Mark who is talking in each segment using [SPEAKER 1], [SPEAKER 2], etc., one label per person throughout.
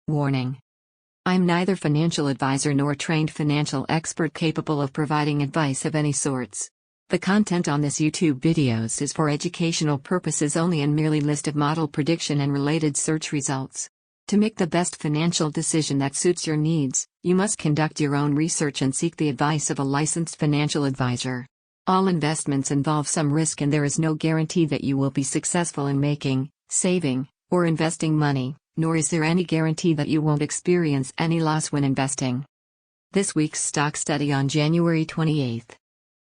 [SPEAKER 1] Warning. I'm neither financial advisor nor trained financial expert capable of providing advice of any sorts. The content on this YouTube videos is for educational purposes only and merely list of model prediction and related search results. To make the best financial decision that suits your needs, you must conduct your own research and seek the advice of a licensed financial advisor. All investments involve some risk and there is no guarantee that you will be successful in making, saving, or investing money, nor is there any guarantee that you won't experience any loss when investing. This week's stock study on January 28th.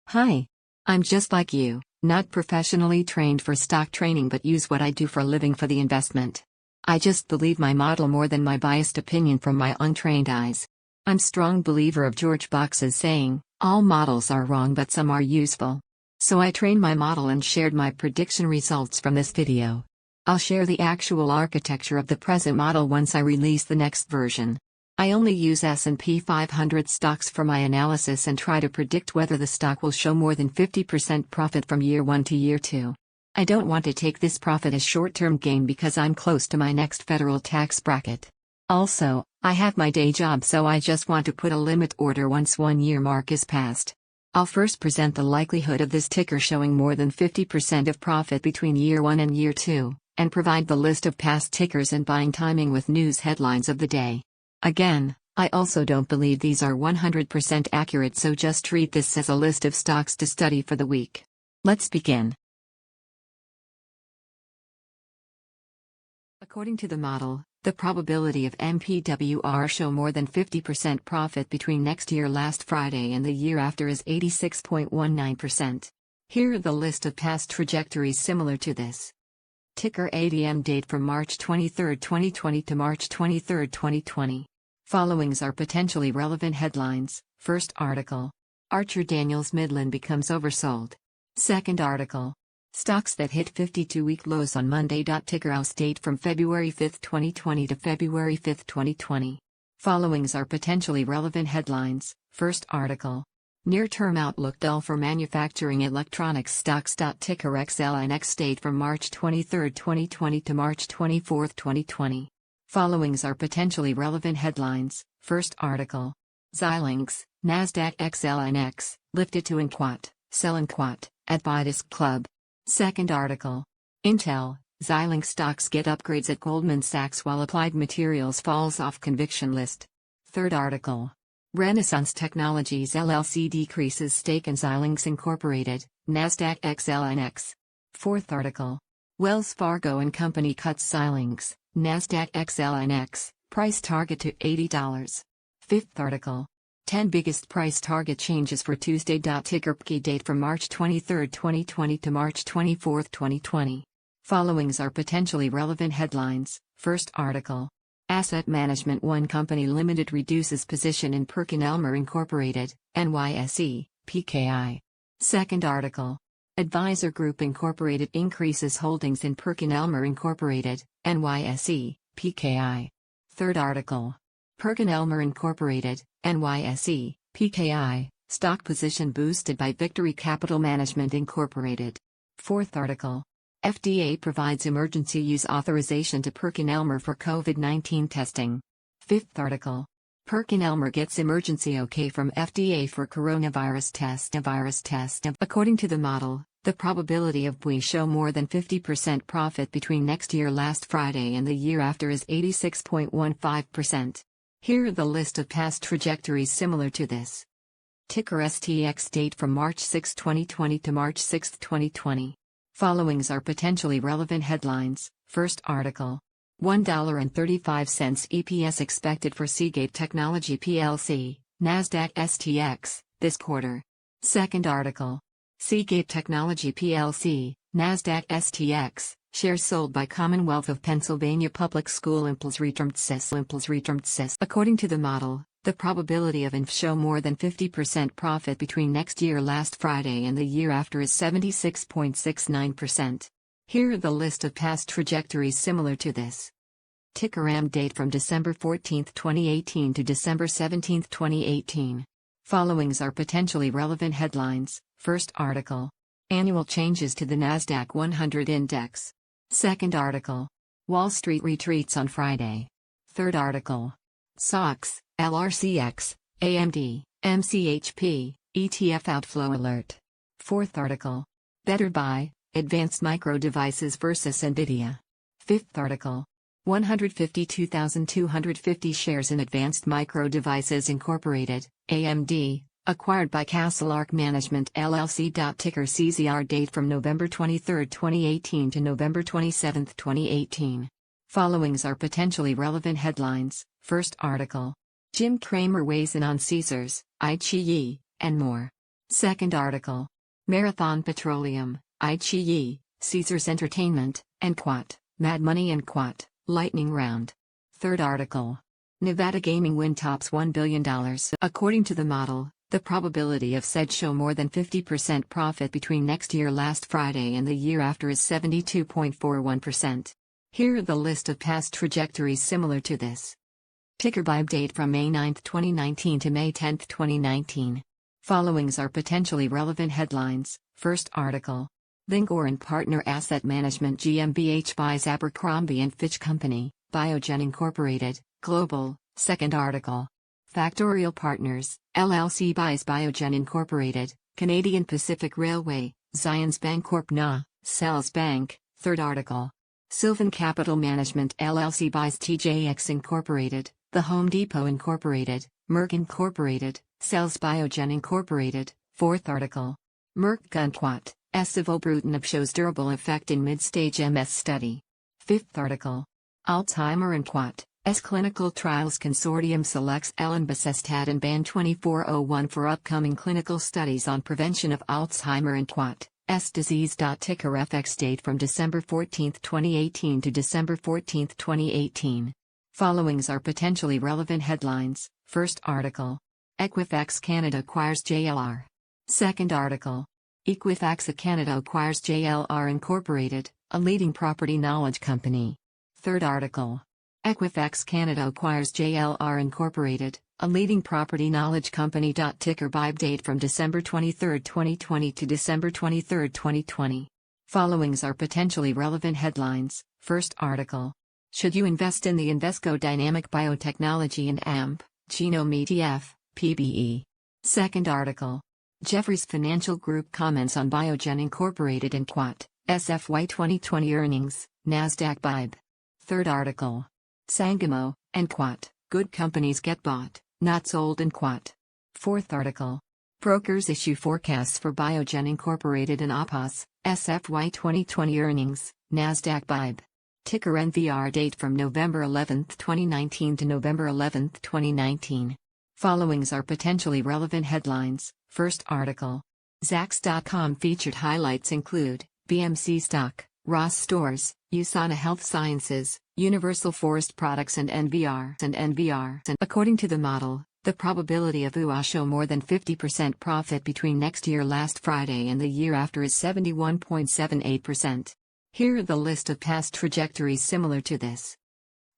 [SPEAKER 1] Hi. I'm just like you, not professionally trained for stock trading but use what I do for a living for the investment. I just believe my model more than my biased opinion from my untrained eyes. I'm strong believer of George Box's saying, all models are wrong but some are useful. So I trained my model and shared my prediction results from this video. I'll share the actual architecture of the present model once I release the next version. I only use S&P 500 stocks for my analysis and try to predict whether the stock will show more than 50% profit from year 1 to year 2. I don't want to take this profit as short-term gain because I'm close to my next federal tax bracket. Also, I have my day job so I just want to put a limit order once 1 year mark is passed. I'll first present the likelihood of this ticker showing more than 50% of profit between year 1 and year 2. And provide the list of past tickers and buying timing with news headlines of the day. Again, I also don't believe these are 100% accurate, so just treat this as a list of stocks to study for the week. Let's begin. According to the model, the probability of MPWR show more than 50% profit between next year last Friday and the year after is 86.19%. Here are the list of past trajectories similar to this. Ticker ADM date from March 23, 2020 to March 23, 2020. Followings are potentially relevant headlines. First article. Archer Daniels Midland becomes oversold. Second article. Stocks that hit 52-week lows on Monday. Ticker house date from February 5, 2020 to February 5, 2020. Followings are potentially relevant headlines. First article. Near-term outlook dull for manufacturing electronics stocks. Ticker XLNX date from March 23, 2020 to March 24, 2020. Followings are potentially relevant headlines. First article. Xilinx, Nasdaq XLNX, lifted to Inquat, sell Inquat, at Bidisk Club. Second article. Intel, Xilinx stocks get upgrades at Goldman Sachs while Applied Materials falls off conviction list. Third article. Renaissance Technologies LLC decreases stake in Xilinx Incorporated, Nasdaq XLNX. Fourth article. Wells Fargo & Company cuts Xilinx, Nasdaq XLNX, price target to $80. Fifth article. 10 biggest price target changes for Tuesday. Ticker PKI date from March 23, 2020 to March 24, 2020. Followings are potentially relevant headlines. First article. Asset Management One Company Limited reduces position in PerkinElmer Incorporated, NYSE, PKI. Second article. Advisor Group Incorporated increases holdings in PerkinElmer Incorporated, NYSE, PKI. Third article. PerkinElmer Incorporated, NYSE, PKI, stock position boosted by Victory Capital Management Incorporated. Fourth article. FDA provides emergency use authorization to PerkinElmer for COVID-19 testing. Fifth article. PerkinElmer gets emergency OK from FDA for coronavirus test. According to the model, the probability of BWI show more than 50% profit between next year last Friday and the year after is 86.15%. Here are the list of past trajectories similar to this. Ticker STX date from March 6, 2020 to March 6, 2020. Followings are potentially relevant headlines. First article. $1.35 EPS expected for Seagate Technology plc, Nasdaq STX, this quarter. Second article. Seagate Technology plc, Nasdaq STX, shares sold by Commonwealth of Pennsylvania Public School Impulse Returned CIS. According to the model, the probability of ENPH show more than 50% profit between next year last Friday and the year after is 76.69%. Here are the list of past trajectories similar to this. Ticker AM date from December 14, 2018 to December 17, 2018. Followings are potentially relevant headlines. First article. Annual changes to the Nasdaq 100 index. Second article. Wall Street retreats on Friday. Third article. SOX, LRCX, AMD, MCHP, ETF outflow alert. Fourth article. Better buy, advanced micro devices versus Nvidia. Fifth article. 152,250 shares in Advanced Micro Devices Incorporated, AMD, acquired by Castleark Management LLC. Ticker CZR date from November 23, 2018 to November 27, 2018. Followings are potentially relevant headlines. First article. Jim Cramer weighs in on Caesars, iQIYI, and more. Second article. Marathon Petroleum, iQIYI, Caesars Entertainment, and Quat, Mad Money and Quat, Lightning Round. Third article. Nevada gaming win tops $1 billion. According to the model, the probability of SEDG show more than 50% profit between next year last Friday and the year after is 72.41%. Here are the list of past trajectories similar to this. Ticker BBWI date from May 9, 2019 to May 10, 2019. Followings are potentially relevant headlines. First article. Vingor & Partner Asset Management GmbH buys Abercrombie & Fitch Company, Biogen Incorporated, Global. Second article. Factorial Partners, LLC buys Biogen Incorporated, Canadian Pacific Railway, Zions Bancorp NA, sells Bank. Third article. Sylvan Capital Management LLC buys TJX Incorporated, The Home Depot Incorporated, Merck Incorporated, sells Biogen Incorporated. Fourth article. Merck Gunquat, Escitalopram shows durable effect in mid-stage MS study. Fifth article. Alzheimer and Quat, Clinical Trials Consortium selects elenbecestat and BAN 2401 for upcoming clinical studies on prevention of Alzheimer and Quat. Disease. Ticker FX date from December 14, 2018 to December 14, 2018. Followings are potentially relevant headlines. First article. Equifax Canada acquires JLR. Second article. Equifax Canada acquires JLR Incorporated, a leading property knowledge company. Third article. Equifax Canada acquires JLR Incorporated, a leading property knowledge company. Ticker BBWI date from December 23, 2020 to December 23, 2020. Followings are potentially relevant headlines. First article. Should you invest in the Invesco Dynamic Biotechnology and AMP, Genome ETF, PBE? Second article. Jefferies Financial Group comments on Biogen Incorporated and Quat, SFY 2020 earnings, Nasdaq BBWI. Third article. Sangamo and Quat, good companies get bought, not sold in Quat. Fourth article. Brokers issue forecasts for Biogen Incorporated and APAS, SFY 2020 earnings, Nasdaq BBWI. Ticker NVR date from November 11, 2019 to November 11, 2019. Followings are potentially relevant headlines. First article. Zacks.com featured highlights include BMC stock, Ross Stores, USANA Health Sciences, Universal Forest Products and NVR. According to the model, the probability of UA show more than 50% profit between next year last Friday and the year after is 71.78%. Here are the list of past trajectories similar to this.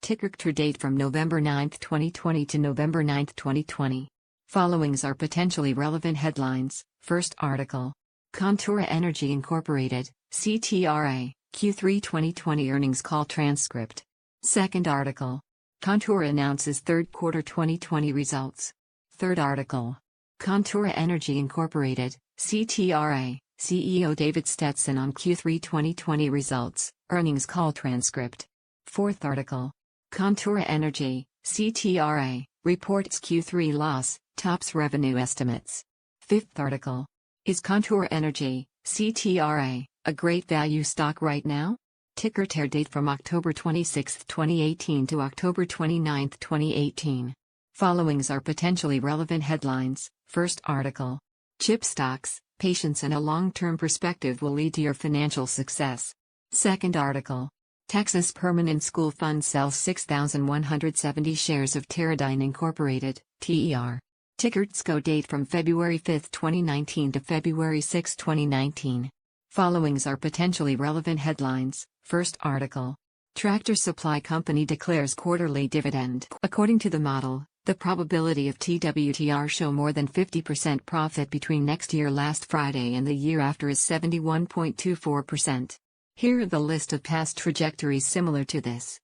[SPEAKER 1] Ticker CTR date from November 9, 2020 to November 9, 2020. Followings are potentially relevant headlines. First article. Contura Energy Incorporated, CTRA, Q3 2020 earnings call transcript. Second article. Contura announces third quarter 2020 results. Third article. Contura Energy Incorporated, CTRA, CEO David Stetson on Q3 2020 results, earnings call transcript. Fourth article. Contura Energy, CTRA, reports Q3 loss, tops revenue estimates. Fifth article. Is Contura Energy, CTRA, a great value stock right now? Ticker TWTR date from October 26, 2018 to October 29, 2018. Followings are potentially relevant headlines. First article. Chip stocks, patience and a long-term perspective will lead to your financial success. Second article. Texas Permanent School Fund sells 6,170 shares of Teradyne Incorporated, TER. Ticker TSCO date from February 5, 2019 to February 6, 2019. Followings are potentially relevant headlines. First article. Tractor Supply Company declares quarterly dividend. According to the model, the probability of TWTR show more than 50% profit between next year last Friday and the year after is 71.24%. Here are the list of past trajectories similar to this.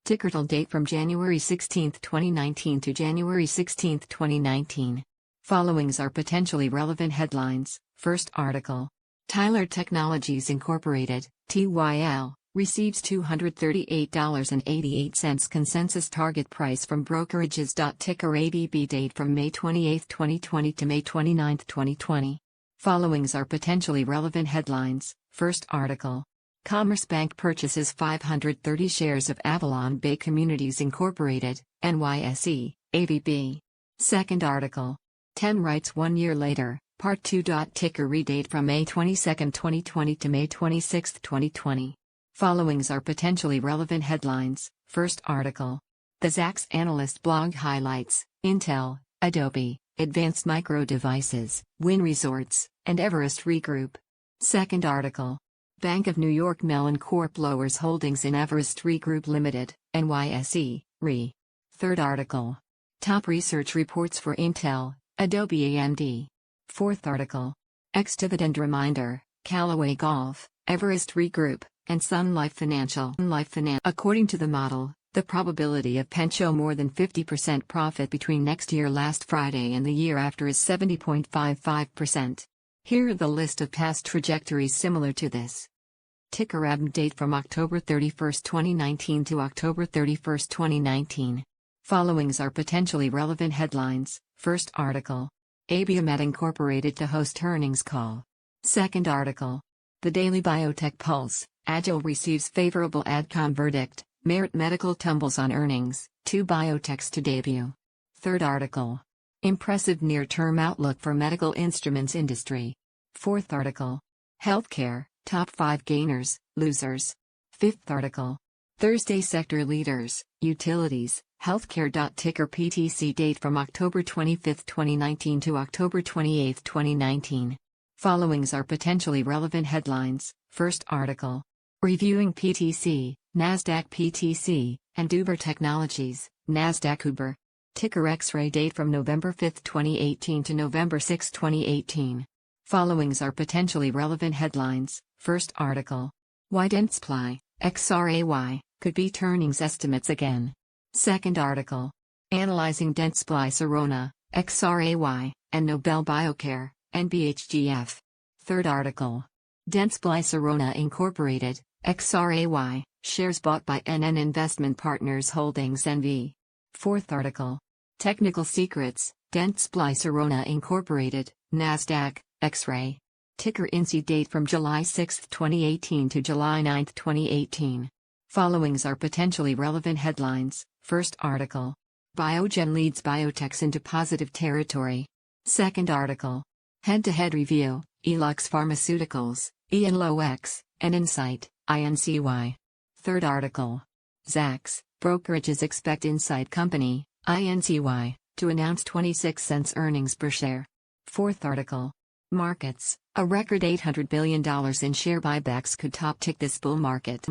[SPEAKER 1] Ticker date from January 16, 2019 to January 16, 2019. Followings are potentially relevant headlines. First article. Tyler Technologies Incorporated, TYL, receives $238.88 consensus target price from brokerages. Ticker ABB date from May 28, 2020 to May 29, 2020. Followings are potentially relevant headlines. First article. Commerce Bank purchases 530 shares of Avalon Bay Communities Incorporated, NYSE, AVB. Second article. TENN writes 1 year later, Part 2. Ticker redate from May 22, 2020 to May 26, 2020. Followings are potentially relevant headlines. First article. The Zacks Analyst blog highlights Intel, Adobe, Advanced Micro Devices, Wynn Resorts, and Everest Re Group. Second article. Bank of New York Mellon Corp lowers holdings in Everest Re Group Limited, NYSE, Re. Third article. Top research reports for Intel, Adobe AMD. Fourth article. Ex-dividend reminder, Callaway Golf, Everest Re Group, and Sun Life Financial. According to the model, the probability of PENN show more than 50% profit between next year last Friday and the year after is 70.55%. Here are the list of past trajectories similar to this. Ticker ABM date from October 31, 2019 to October 31, 2019. Followings are potentially relevant headlines. First article. Abiomed Incorporated to host earnings call. Second article. The Daily Biotech Pulse, Agile receives favorable AdCom verdict, Merit Medical tumbles on earnings, 2 biotechs to debut. Third article. Impressive near-term outlook for medical instruments industry. Fourth article. Healthcare, top 5 gainers, losers. Fifth article. Thursday sector leaders, utilities, healthcare. Ticker PTC date from October 25, 2019 to October 28, 2019. Followings are potentially relevant headlines. First article. Reviewing PTC, NASDAQ PTC, and Uber Technologies, NASDAQ Uber. Ticker X-ray date from November 5, 2018 to November 6, 2018. Followings are potentially relevant headlines. First article. Why Dentsply, XRAY, could beat earnings estimates again. Second article. Analyzing Dentsply Sirona, XRAY, and Nobel Biocare, NBHGF. Third article. Dentsply Sirona Incorporated, XRAY, shares bought by PENN Investment Partners Holdings NV. Fourth article. Technical secrets, Dentsply Sirona Incorporated, NASDAQ, X-ray. Ticker INSEE date from July 6, 2018 to July 9, 2018. Followings are potentially relevant headlines. First article. Biogen leads biotechs into positive territory. Second article. Head-to-head review, Elux Pharmaceuticals, ENLOX, and Insight, INCY. Third article. Zacks, brokerages expect Insight Company, INCY, to announce 26 cents earnings per share. Fourth article. Markets, a record $800 billion in share buybacks could top tick this bull market.